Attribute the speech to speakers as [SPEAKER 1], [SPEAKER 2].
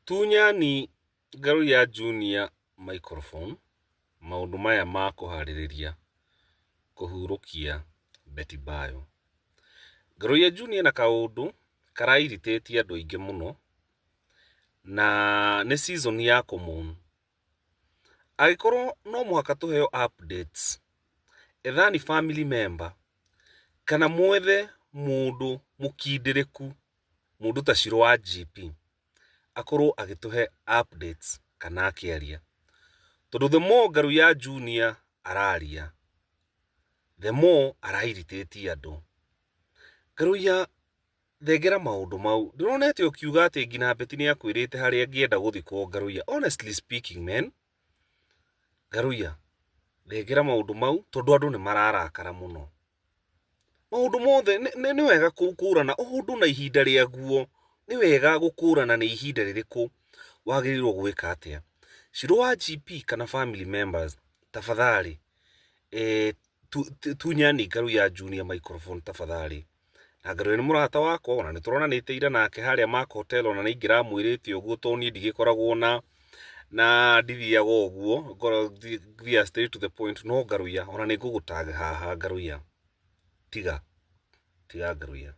[SPEAKER 1] Tunyani Ngaruiya Junior microphone maundu maya ma kuhaririria kuhurukia Betty Bayo. Ngaruiya Junior na kaundu karairitetie andu aingi muno na ni season ya kumon. Agikorwo no muhaka tuheo updates ethani family member kana mwethe mundu mukindiriku mundu ta Shiro wa GP akorwo agituhe updates kana akiaria, tondu the more Ngaruiya Junior araria the more arairitetie andu. Ngaruiya thengera maundu mau ndironete ukiuga ati ngina Betty ni akwirite haria angienda guthikwo. Ngaruiya, honestly speaking man, Ngaruiya thengera maundu mau tondu andu ni mararakara muno. Maundu mothe ni wega kukurana undu na ihinda riaguo, ni wega gukurana ni ihinda ririku wagirirwo gwika atia. Shiro wa GP kana family members tafadhali Tunyani Ngaruiya Junior microphone tafadhali. Na Ngaruiya ni murata wakwa ona nituronanite ira nake haria Mark Hotel ona ningira mwirite uguo to ni ndigikoragwo na ndithiaga uguo ngora straight to the point. No Ngaruiya ona ningugutag haha Ngaruiya tiga Ngaruiya.